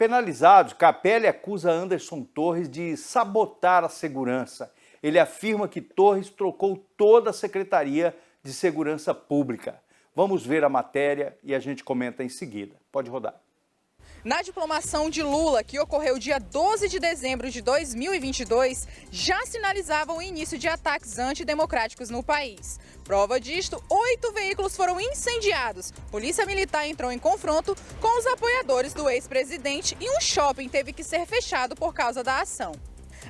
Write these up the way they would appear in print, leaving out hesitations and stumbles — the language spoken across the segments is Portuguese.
Penalizados, Capelli acusa Anderson Torres de sabotar a segurança. Ele afirma que Torres trocou toda a Secretaria de Segurança Pública. Vamos ver a matéria e a gente comenta em seguida. Pode rodar. Na diplomação de Lula, que ocorreu dia 12 de dezembro de 2022, já sinalizava o início de ataques antidemocráticos no país. Prova disto, 8 veículos foram incendiados. Polícia Militar entrou em confronto com os apoiadores do ex-presidente e um shopping teve que ser fechado por causa da ação.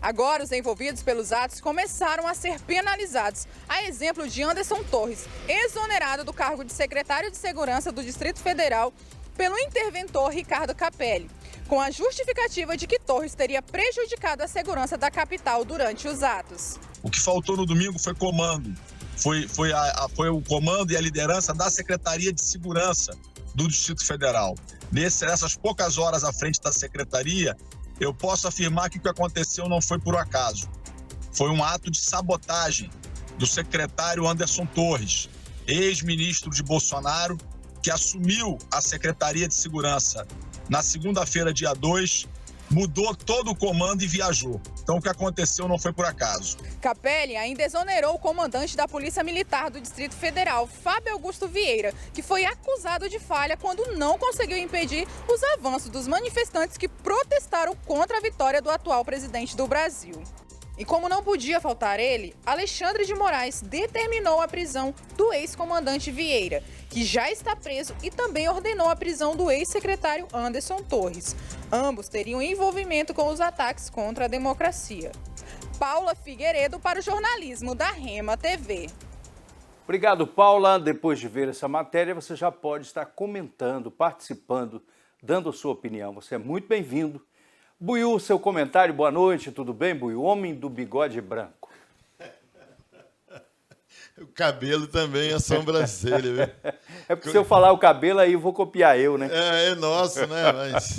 Agora, os envolvidos pelos atos começaram a ser penalizados, a exemplo de Anderson Torres, exonerado do cargo de secretário de Segurança do Distrito Federal pelo interventor Ricardo Capelli, com a justificativa de que Torres teria prejudicado a segurança da capital durante os atos. O que faltou no domingo foi comando. Foi o comando e a liderança da Secretaria de Segurança do Distrito Federal. Nessas poucas horas à frente da Secretaria, eu posso afirmar que o que aconteceu não foi por acaso. Foi um ato de sabotagem do secretário Anderson Torres, ex-ministro de Bolsonaro, que assumiu a Secretaria de Segurança na segunda-feira, dia 2, mudou todo o comando e viajou. Então, o que aconteceu não foi por acaso. Capelli ainda exonerou o comandante da Polícia Militar do Distrito Federal, Fábio Augusto Vieira, que foi acusado de falha quando não conseguiu impedir os avanços dos manifestantes que protestaram contra a vitória do atual presidente do Brasil. E como não podia faltar ele, Alexandre de Moraes determinou a prisão do ex-comandante Vieira, que já está preso, e também ordenou a prisão do ex-secretário Anderson Torres. Ambos teriam envolvimento com os ataques contra a democracia. Paula Figueiredo para o jornalismo da Rema TV. Obrigado, Paula. Depois de ver essa matéria, você já pode estar comentando, participando, dando a sua opinião. Você é muito bem-vindo. Buiú, seu comentário, boa noite, tudo bem, Buiú? Homem do bigode branco. O cabelo também é sobrancelha, viu? É porque se eu falar o cabelo, aí eu vou copiar eu, né? É nosso, né? Mas...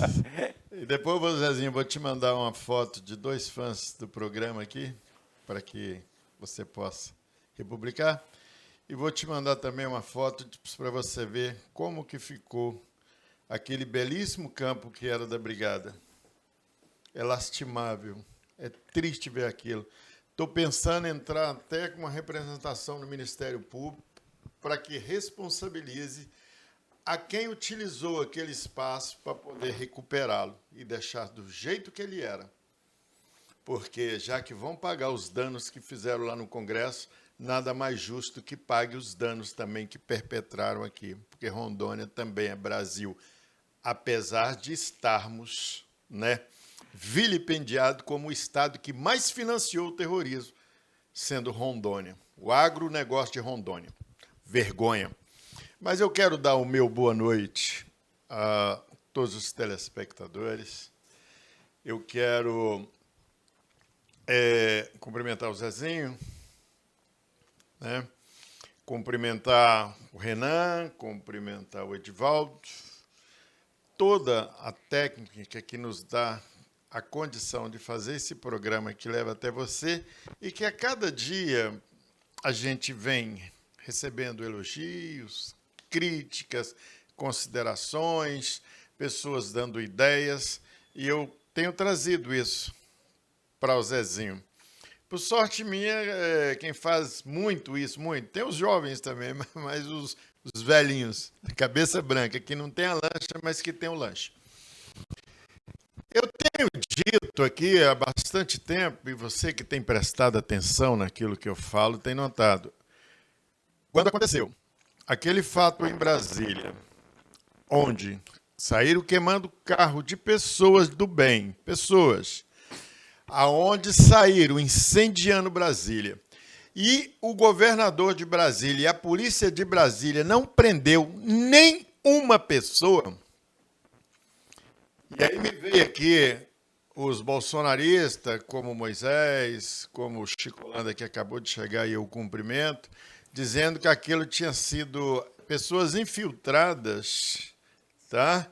E depois, Zezinho, vou te mandar uma foto de 2 fãs do programa aqui, para que você possa republicar. E vou te mandar também uma foto para você ver como que ficou aquele belíssimo campo que era da Brigada. É lastimável, é triste ver aquilo. Estou pensando em entrar até com uma representação no Ministério Público para que responsabilize a quem utilizou aquele espaço para poder recuperá-lo e deixar do jeito que ele era. Porque, já que vão pagar os danos que fizeram lá no Congresso, nada mais justo que pague os danos também que perpetraram aqui. Porque Rondônia também é Brasil, apesar de estarmos, né, vilipendiado como o estado que mais financiou o terrorismo, sendo Rondônia. O agronegócio de Rondônia. Vergonha. Mas eu quero dar o meu boa noite a todos os telespectadores. Eu quero cumprimentar o Zezinho, né? Cumprimentar o Renan, cumprimentar o Edivaldo, toda a técnica que nos dá a condição de fazer esse programa que leva até você e que a cada dia a gente vem recebendo elogios, críticas, considerações, pessoas dando ideias, e eu tenho trazido isso para o Zezinho. Por sorte minha, quem faz muito isso, muito, tem os jovens também, mas os velhinhos, cabeça branca, que não tem a lancha, mas que tem o lanche. Eu tenho dito aqui há bastante tempo, e você que tem prestado atenção naquilo que eu falo, tem notado. Quando aconteceu aquele fato em Brasília, onde saíram queimando carro de pessoas do bem, pessoas, aonde saíram incendiando Brasília, e o governador de Brasília e a polícia de Brasília não prendeu nem uma pessoa. E aí me veio aqui os bolsonaristas, como Moisés, como o Chico Holanda, que acabou de chegar e eu cumprimento, dizendo que aquilo tinha sido pessoas infiltradas, tá?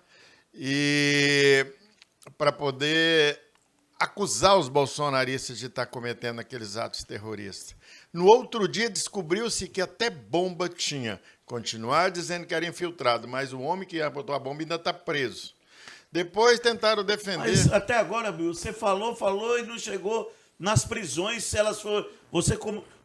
E para poder acusar os bolsonaristas de estar cometendo aqueles atos terroristas. No outro dia descobriu-se que até bomba tinha. Continuar dizendo que era infiltrado, mas o homem que botou a bomba ainda está preso. Depois tentaram defender. Mas até agora, Bill, você falou e não chegou nas prisões, se elas for.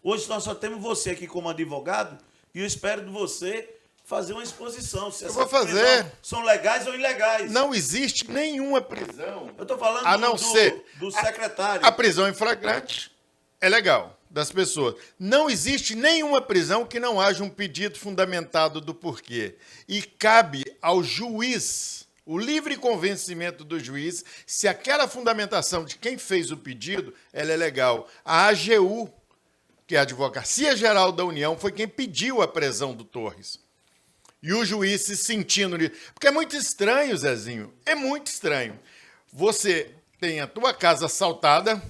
Hoje nós só temos você aqui como advogado e eu espero de você fazer uma exposição. Se Eu vou fazer. São legais ou ilegais. Não existe nenhuma prisão. Eu estou falando a não ser do secretário. A prisão em flagrante é legal, das pessoas. Não existe nenhuma prisão que não haja um pedido fundamentado do porquê. E cabe ao juiz, o livre convencimento do juiz, se aquela fundamentação de quem fez o pedido, ela é legal. A AGU, que é a Advocacia Geral da União, foi quem pediu a prisão do Torres. E o juiz se sentindo... Porque é muito estranho, Zezinho, é muito estranho. Você tem a tua casa assaltada,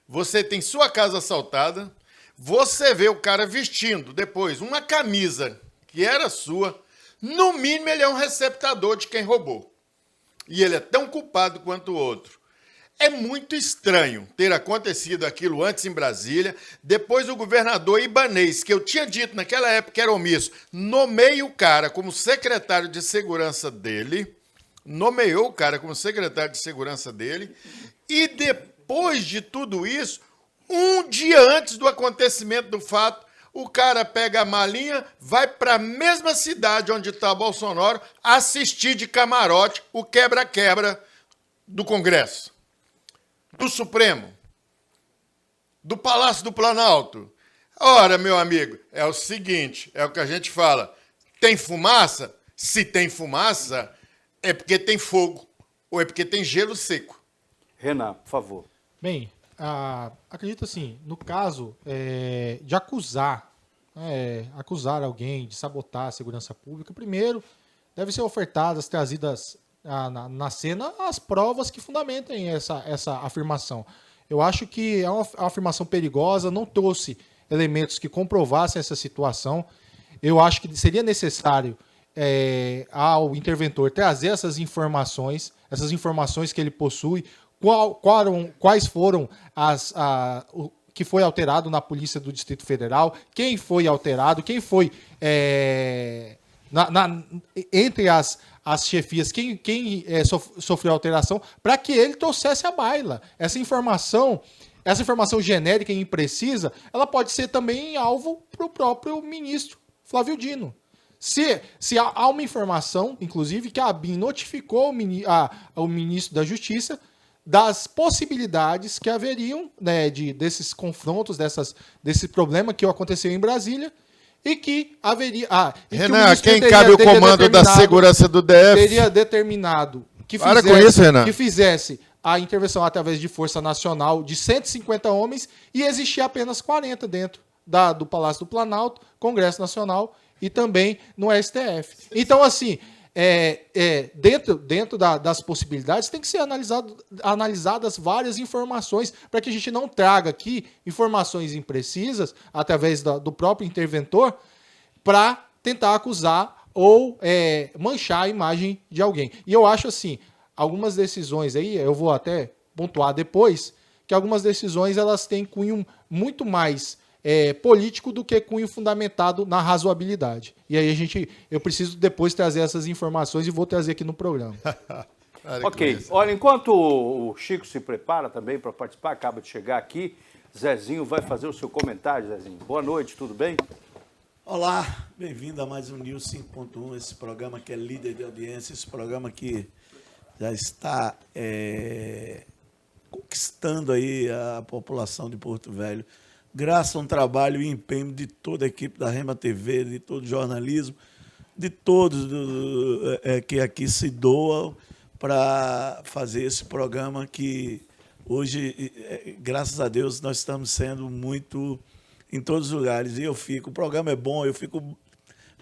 você tem sua casa assaltada, você vê o cara vestindo depois uma camisa que era sua, no mínimo ele é um receptador de quem roubou. E ele é tão culpado quanto o outro. É muito estranho ter acontecido aquilo antes em Brasília, depois o governador Ibanez, que eu tinha dito naquela época que era omisso, nomeia o cara como secretário de segurança dele, e depois de tudo isso, um dia antes do acontecimento do fato, o cara pega a malinha, vai para a mesma cidade onde está Bolsonaro assistir de camarote o quebra-quebra do Congresso, do Supremo, do Palácio do Planalto. Ora, meu amigo, é o seguinte, é o que a gente fala, tem fumaça? Se tem fumaça, é porque tem fogo, ou é porque tem gelo seco. Renan, por favor. Bem, acredito assim, no caso de acusar alguém de sabotar a segurança pública, primeiro devem ser ofertadas, trazidas na cena as provas que fundamentem essa afirmação. Eu acho que é uma afirmação perigosa, não trouxe elementos que comprovassem essa situação. Eu acho que seria necessário ao interventor trazer essas informações que ele possui, quais foram o que foi alterado na Polícia do Distrito Federal, quem foi alterado, quem foi entre as chefias, quem sofreu alteração, para que ele trouxesse à baila. Essa informação genérica e imprecisa, ela pode ser também alvo para o próprio ministro Flávio Dino. Se há uma informação, inclusive, que a ABIN notificou o ministro da Justiça das possibilidades que haveriam, né, desses confrontos, desse problema que aconteceu em Brasília, e que haveria... Renan, quem cabe o comando da segurança do DF? Teria determinado que fizesse a intervenção através de Força Nacional de 150 homens e existia apenas 40 dentro do Palácio do Planalto, Congresso Nacional e também no STF. Então, assim... dentro das possibilidades, tem que ser analisadas várias informações para que a gente não traga aqui informações imprecisas através do próprio interventor para tentar acusar ou manchar a imagem de alguém. E eu acho assim, algumas decisões aí, eu vou até pontuar depois, que algumas decisões elas têm cunho muito mais político do que cunho fundamentado na razoabilidade. E aí eu preciso depois trazer essas informações e vou trazer aqui no programa. Ok, olha, enquanto o Chico se prepara também para participar, acaba de chegar aqui, Zezinho vai fazer o seu comentário, Zezinho. Boa noite, tudo bem? Olá, bem-vindo a mais um News 5.1, esse programa que é líder de audiência, esse programa que já está conquistando aí a população de Porto Velho, graças a um trabalho e empenho de toda a equipe da Rema TV, de todo o jornalismo, de todos que aqui se doam para fazer esse programa que hoje, graças a Deus, nós estamos sendo muito em todos os lugares. E o programa é bom, eu fico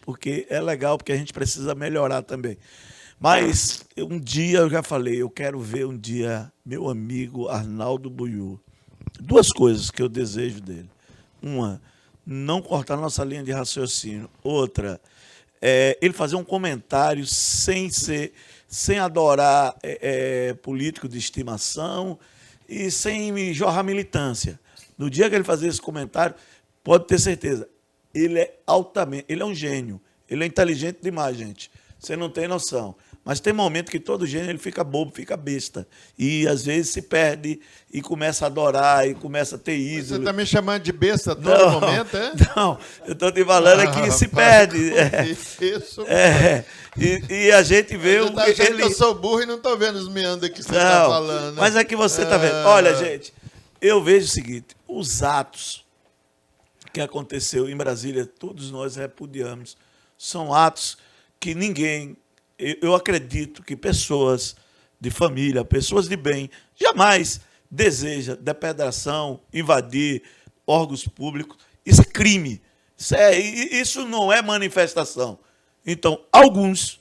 porque é legal, porque a gente precisa melhorar também. Mas um dia, eu já falei, eu quero ver um dia meu amigo Arnaldo Buiú. Duas coisas que eu desejo dele. Uma, não cortar nossa linha de raciocínio. Outra, ele fazer um comentário sem adorar político de estimação e sem jorrar militância. No dia que ele fazer esse comentário, pode ter certeza, ele é um gênio, ele é inteligente demais, gente. Você não tem noção. Mas tem momento que todo gênio ele fica bobo, fica besta. E, às vezes, se perde e começa a adorar, e começa a ter ídolo. Você está me chamando de besta a todo momento, é? Não, eu estou te falando que se perde. Isso. E a gente vê... Você está achando que eu sou burro e não estou vendo os meandros que você está falando. Mas é que você está vendo. Olha, gente, eu vejo o seguinte, os atos que aconteceu em Brasília, todos nós repudiamos, são atos que ninguém... Eu acredito que pessoas de família, pessoas de bem, jamais deseja depredação, invadir órgãos públicos. Isso é crime. Isso não é manifestação. Então, alguns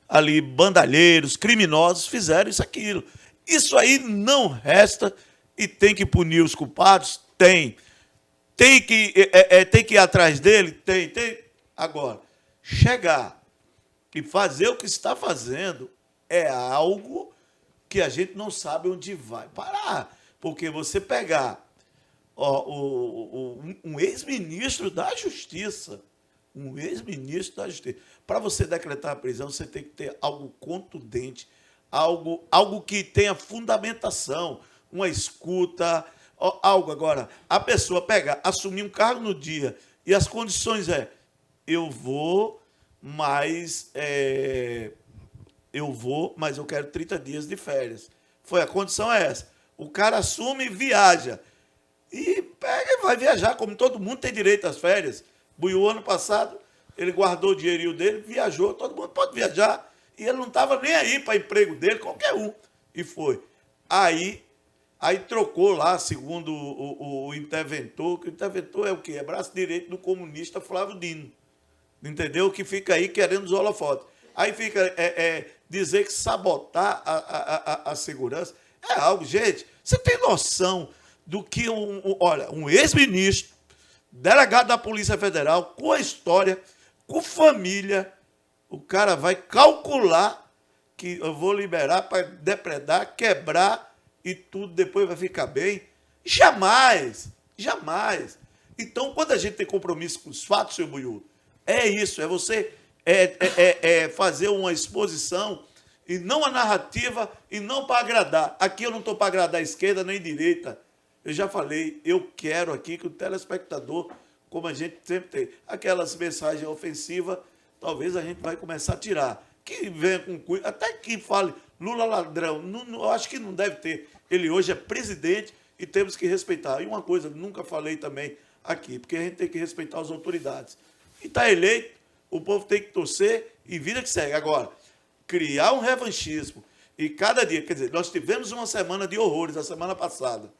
ali, bandalheiros, criminosos, fizeram isso, aquilo. Isso aí não resta e tem que punir os culpados? Tem. Tem que ir atrás dele? Tem. Agora, chegar e fazer o que está fazendo é algo que a gente não sabe onde vai parar. Porque você pegar um ex-ministro da Justiça, para você decretar a prisão, você tem que ter algo contundente, algo que tenha fundamentação, uma escuta, algo. Agora, a pessoa assumir um cargo no dia e as condições eu vou, mas eu quero 30 dias de férias. A condição é essa. O cara assume e viaja. E pega e vai viajar, como todo mundo tem direito às férias. Buiú, ano passado, ele guardou o dinheirinho dele, viajou, todo mundo pode viajar. E ele não estava nem aí para emprego dele, qualquer um. E foi. Aí trocou lá, segundo o interventor, que o interventor é o quê? É braço direito do comunista Flávio Dino. Entendeu? Que fica aí querendo os holofotes. Aí fica dizer que sabotar a segurança é algo... Gente, você tem noção do que um ex-ministro, delegado da Polícia Federal, com a história, com família, o cara vai calcular que eu vou liberar para depredar, quebrar e tudo depois vai ficar bem? Jamais! Então, quando a gente tem compromisso com os fatos, seu Buiú, é isso, é você fazer uma exposição e não a narrativa e não para agradar. Aqui eu não estou para agradar a esquerda nem a direita. Eu já falei, eu quero aqui que o telespectador, como a gente sempre tem, aquelas mensagens ofensivas, talvez a gente vai começar a tirar. Que venha com cuidado, até que fale Lula ladrão, eu acho que não deve ter. Ele hoje é presidente e temos que respeitar. E uma coisa, nunca falei também aqui, porque a gente tem que respeitar as autoridades. E está eleito, o povo tem que torcer e vida que segue. Agora, criar um revanchismo e cada dia, quer dizer, nós tivemos uma semana de horrores a semana passada,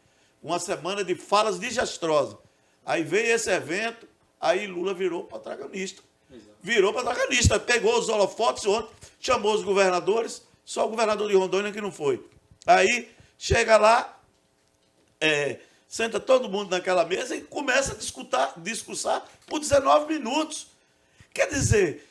uma semana de falas desastrosas. Aí veio esse evento, aí Lula virou protagonista. Pegou os holofotes ontem, chamou os governadores, só o governador de Rondônia que não foi. Aí chega lá, senta todo mundo naquela mesa e começa a discursar por 19 minutos. Quer dizer,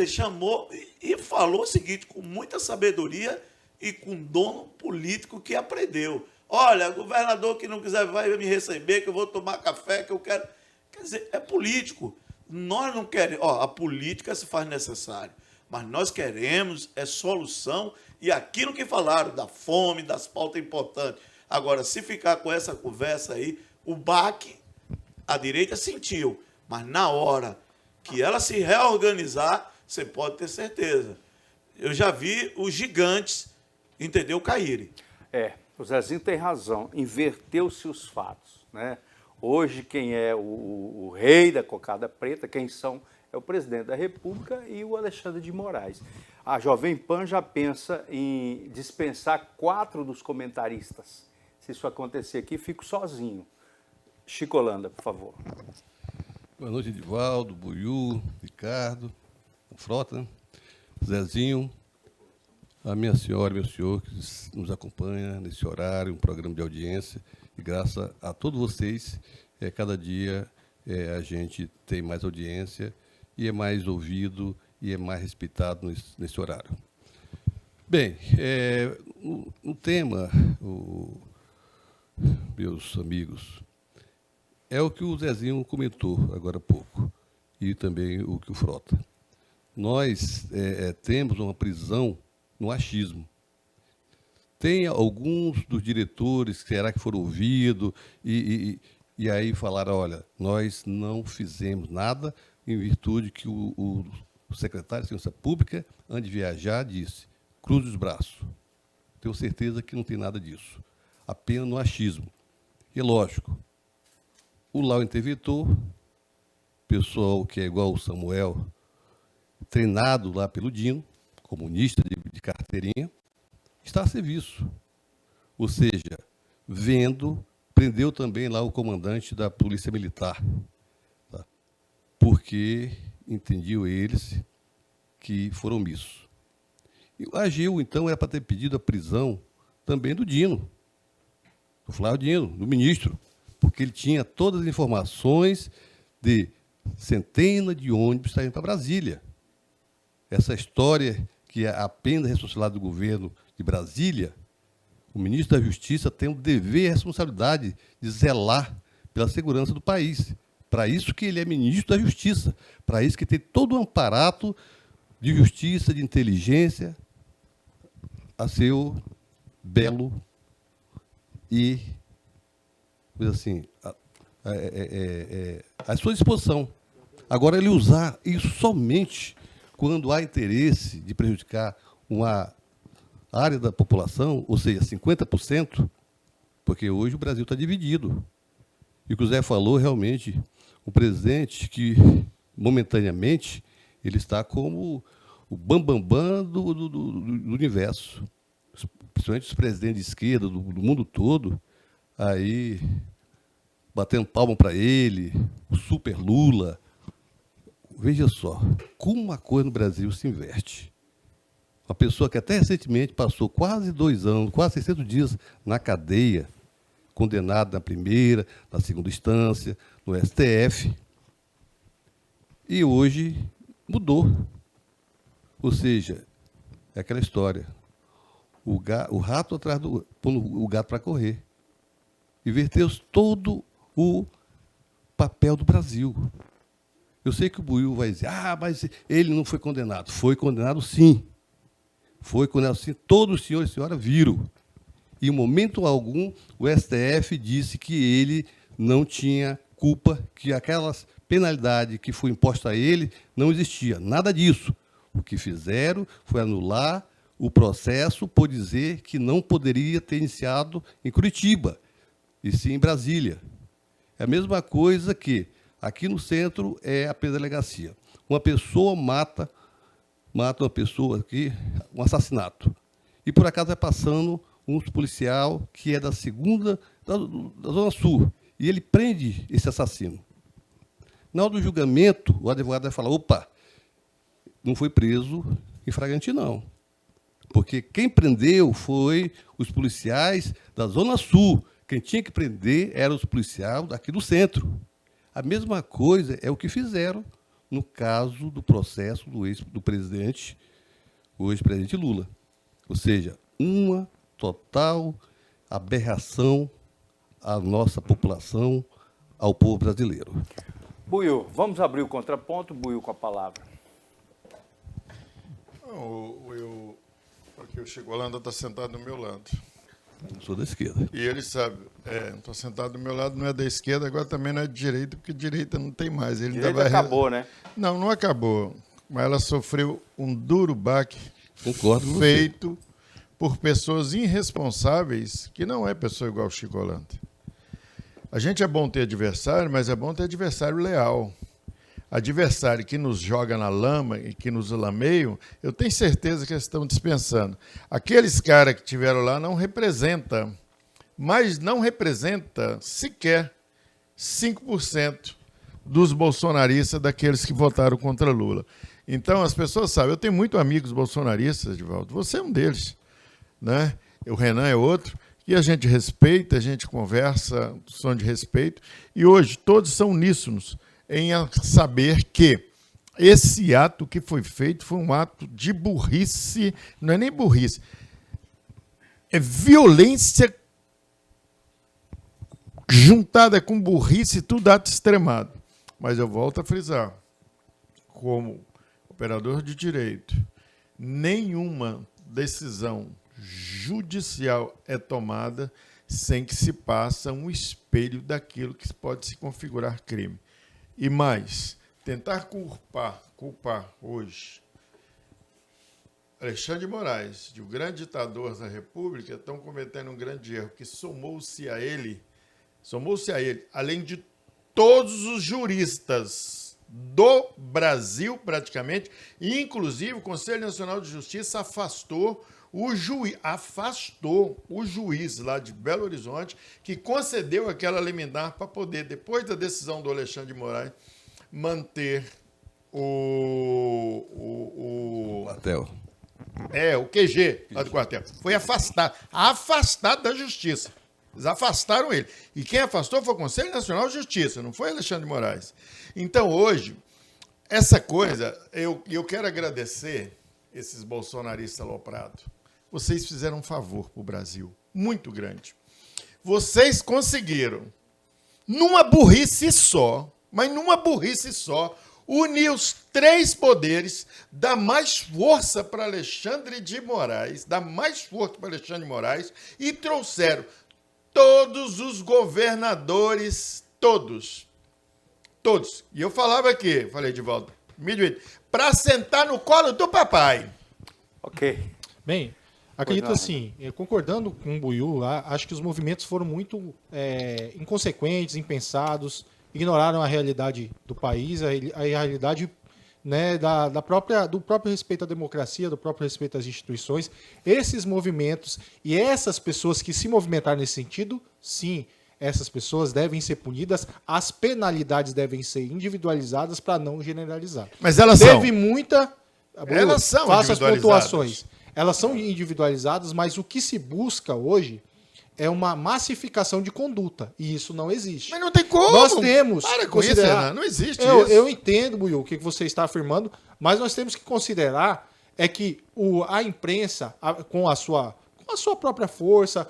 chamou e falou o seguinte, com muita sabedoria e com dono político que aprendeu. Olha, governador que não quiser vai me receber, que eu vou tomar café, que eu quero... Quer dizer, é político. Nós não queremos... a política se faz necessária, mas nós queremos solução e aquilo que falaram da fome, das pautas importantes. Agora, se ficar com essa conversa aí, o baque, a direita sentiu, mas na hora que ela se reorganizar, você pode ter certeza. Eu já vi os gigantes, entendeu, caírem. O Zezinho tem razão, inverteu-se os fatos, né? Hoje quem é o rei da cocada preta, quem são, é o presidente da República e o Alexandre de Moraes. A Jovem Pan já pensa em dispensar 4 dos comentaristas. Se isso acontecer aqui, fico sozinho. Chico Holanda, por favor. Boa noite, Edivaldo, Buiú, Ricardo, Frota, Zezinho, a minha senhora e meu senhor que nos acompanha nesse horário, um programa de audiência, e graças a todos vocês, cada dia a gente tem mais audiência e é mais ouvido e é mais respeitado nesse horário. Bem, o tema, meus amigos, é o que o Zezinho comentou agora há pouco, e também o que o Frota. nós temos uma prisão no achismo. Tem alguns dos diretores, será que foram ouvidos, e aí falaram, olha, nós não fizemos nada em virtude que o secretário de Segurança Pública, antes de viajar, disse, cruze os braços. Tenho certeza que não tem nada disso. Apenas no achismo. E, lógico, o Lau interventor, pessoal que é igual o Samuel, treinado lá pelo Dino, comunista de carteirinha, está a serviço. Ou seja, vendo, prendeu também lá o comandante da Polícia Militar, tá? Porque entendiam eles que foram omissos. E a AGU, então, era para ter pedido a prisão também do Dino, do Flávio Dino, do ministro, porque ele tinha todas as informações de centenas de ônibus saindo para Brasília. Essa história que é apenas a responsabilidade do governo de Brasília, o ministro da Justiça tem o dever e a responsabilidade de zelar pela segurança do país. Para isso que ele é ministro da Justiça, para isso que tem todo um aparato de justiça, de inteligência, a seu belo e, assim, à sua disposição. Agora, ele usar isso somente quando há interesse de prejudicar uma área da população, ou seja, 50%, porque hoje o Brasil está dividido. E o que o Zé falou, realmente, o presidente que, momentaneamente, ele está como o bambambam do universo. Principalmente os presidentes de esquerda do mundo todo, aí batendo palma para ele, o super Lula. Veja só, como uma coisa no Brasil se inverte. Uma pessoa que até recentemente passou quase 2 anos, quase 600 dias na cadeia, condenado na primeira, na segunda instância, no STF, e hoje mudou. Ou seja, é aquela história, o rato atrás do... pondo o gato para correr. Inverteu todo o papel do Brasil. Eu sei que o Buiú vai dizer, mas ele não foi condenado. Foi condenado, sim. Foi condenado, sim. Todos os senhores e senhoras viram. E, em momento algum, o STF disse que ele não tinha culpa, que aquelas penalidade que foi imposta a ele não existia. Nada disso. O que fizeram foi anular o processo por dizer que não poderia ter iniciado em Curitiba, e sim em Brasília. É a mesma coisa que aqui no centro é a delegacia. Uma pessoa mata uma pessoa aqui, um assassinato. E, por acaso, vai passando um policial que é da Zona Sul, e ele prende esse assassino. Na hora do julgamento, o advogado vai falar, opa, não foi preso em flagrante, não. Porque quem prendeu foi os policiais da Zona Sul. Quem tinha que prender eram os policiais daqui do centro. A mesma coisa é o que fizeram no caso do processo do presidente, o ex-presidente Lula. Ou seja, uma total aberração à nossa população, ao povo brasileiro. Buiú, vamos abrir o contraponto, Buiú com a palavra. Porque o Chico Holanda está sentado do meu lado. Eu sou da esquerda. E ele sabe, estou sentado do meu lado, não é da esquerda, agora também não é de direita, porque direita não tem mais. Ele Direita acabou, né? Não, não acabou. Mas ela sofreu um duro baque. Concordo com feito por pessoas irresponsáveis, que não é pessoa igual o Chico Holanda. A gente é bom ter adversário, mas é bom ter adversário leal. Adversário que nos joga na lama e que nos lameiam, eu tenho certeza que eles estão dispensando. Aqueles caras que tiveram lá não representa, mas não representa sequer 5% dos bolsonaristas, daqueles que votaram contra Lula. Então, as pessoas sabem, eu tenho muitos amigos bolsonaristas, Edivaldo, você é um deles, né? O Renan é outro, e a gente respeita, a gente conversa, som de respeito, e hoje todos são uníssonos em saber que esse ato que foi feito foi um ato de burrice, não é nem burrice, é violência juntada com burrice, tudo ato extremado. Mas eu volto a frisar, como operador de direito, nenhuma decisão judicial é tomada sem que se passe um espelho daquilo que pode se configurar crime. E mais, tentar culpar hoje Alexandre de Moraes, de um grande ditador da República, estão cometendo um grande erro, que somou-se a ele, além de todos os juristas do Brasil, praticamente, e inclusive o Conselho Nacional de Justiça afastou o juiz lá de Belo Horizonte, que concedeu aquela liminar para poder, depois da decisão do Alexandre de Moraes, manter o Quartel. o QG lá do quartel. Foi afastado da justiça. Eles afastaram ele. E quem afastou foi o Conselho Nacional de Justiça, não foi Alexandre de Moraes. Então, hoje, essa coisa, eu quero agradecer esses bolsonaristas aloprados. Vocês fizeram um favor para o Brasil, muito grande. Vocês conseguiram, numa burrice só, unir os três poderes, dar mais força para Alexandre de Moraes, e trouxeram todos os governadores, todos. E eu falava aqui, falei, Edivaldo, para sentar no colo do papai. Ok. Bem, acredito assim, concordando com o Buiú, acho que os movimentos foram muito inconsequentes, impensados, ignoraram a realidade do país, a realidade, né, do próprio respeito à democracia, do próprio respeito às instituições. Esses movimentos e essas pessoas que se movimentaram nesse sentido, sim, essas pessoas devem ser punidas, as penalidades devem ser individualizadas para não generalizar. Mas elas Teve muita... Elas são faça as individualizadas. pontuações. Elas são individualizadas, mas o que se busca hoje é uma massificação de conduta. E isso não existe. Mas não tem como. Nós temos Para que com isso, considerar... Renan. Não existe eu, isso. Eu entendo, Buiú, o que você está afirmando, mas nós temos que considerar que a imprensa, com a sua própria força,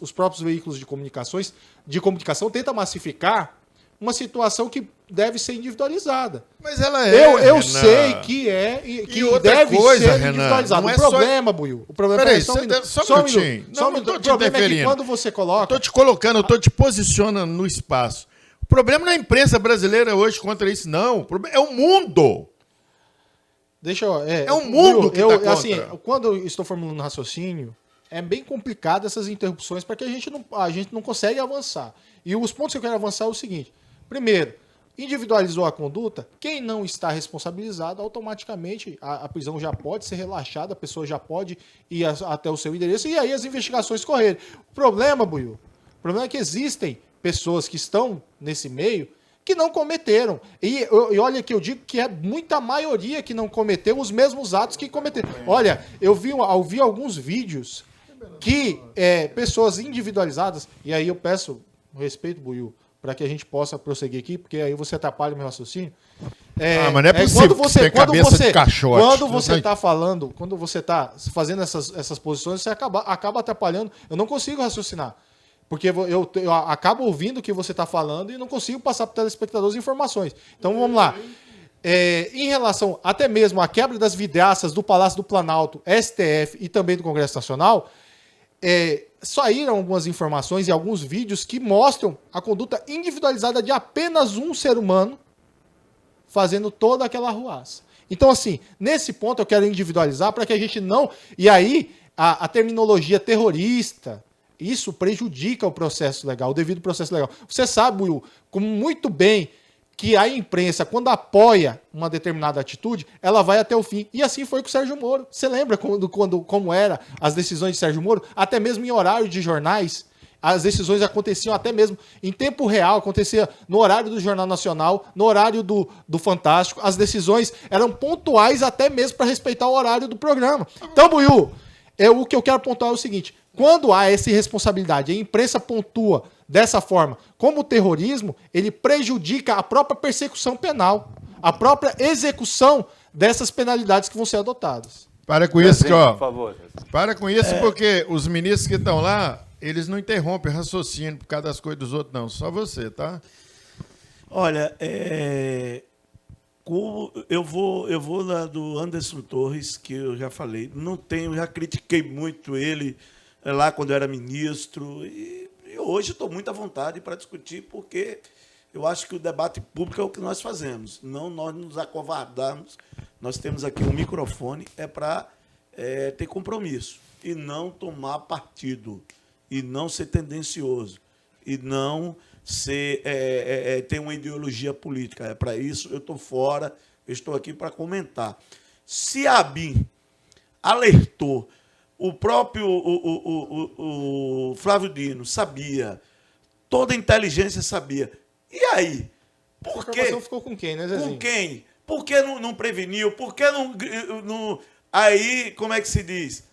os próprios veículos de comunicação, tenta massificar uma situação que deve ser individualizada. Mas ela é, Eu Renan. sei que outra deve coisa, ser Renan, individualizado. não é O problema, Buiu, o problema Peraí, é só um minuto. só um minutinho. Só um Não minuto. tô O te problema é que interferindo. quando você coloca... Eu tô te posicionando no espaço. O problema não é a imprensa brasileira hoje contra isso, não. O problema é o mundo. Deixa eu... É o mundo que tá contra. Assim, quando eu estou formulando um raciocínio, é bem complicado essas interrupções para que a gente não consegue avançar. E os pontos que eu quero avançar é o seguinte. Primeiro, individualizou a conduta, quem não está responsabilizado, automaticamente a prisão já pode ser relaxada, a pessoa já pode ir até o seu endereço e aí as investigações correrem. O problema, Buiú, é que existem pessoas que estão nesse meio que não cometeram. E olha que eu digo que é muita maioria que não cometeu os mesmos atos que cometeram. Olha, eu vi alguns vídeos que pessoas individualizadas, e aí eu peço respeito, Buiú, para que a gente possa prosseguir aqui, porque aí você atrapalha o meu raciocínio. Mas não é possível quando você de caixote. Quando você está falando, quando você está fazendo essas posições, você acaba atrapalhando. Eu não consigo raciocinar. Porque eu acabo ouvindo o que você está falando e não consigo passar para o telespectador as informações. Então vamos lá. Em relação até mesmo à quebra das vidraças do Palácio do Planalto, STF e também do Congresso Nacional, saíram algumas informações e alguns vídeos que mostram a conduta individualizada de apenas um ser humano fazendo toda aquela arruaça. Então, assim, nesse ponto eu quero individualizar para que a gente não... E aí, a terminologia terrorista, isso prejudica o processo legal, o devido processo legal. Você sabe, Will, como muito bem que a imprensa, quando apoia uma determinada atitude, ela vai até o fim. E assim foi com o Sérgio Moro. Você lembra como eram as decisões de Sérgio Moro? Até mesmo em horário de jornais, as decisões aconteciam até mesmo em tempo real, acontecia no horário do Jornal Nacional, no horário do Fantástico. As decisões eram pontuais até mesmo para respeitar o horário do programa. Então, Buiú, o que eu quero pontuar é o seguinte: quando há essa irresponsabilidade, a imprensa pontua dessa forma, como o terrorismo, ele prejudica a própria persecução penal, a própria execução dessas penalidades que vão ser adotadas. Para com isso, Por favor. Para com isso, porque os ministros que estão lá, eles não interrompem raciocínio por causa das coisas dos outros, não. Só você, tá? Olha, Eu vou na do Anderson Torres, que eu já falei. Não tenho, já critiquei muito ele lá quando eu era ministro. E hoje estou muito à vontade para discutir, porque eu acho que o debate público é o que nós fazemos. Não nós nos acovardarmos. Nós temos aqui um microfone, para ter compromisso e não tomar partido, e não ser tendencioso, e não ter uma ideologia política. Para isso eu estou fora, eu estou aqui para comentar. Se a ABIN alertou, o próprio o Flávio Dino sabia, toda a inteligência sabia. E aí? Por A quê? informação ficou com quem, né, Zezinho? Com quem? Por que não preveniu? Por que não... Aí, como é que se diz?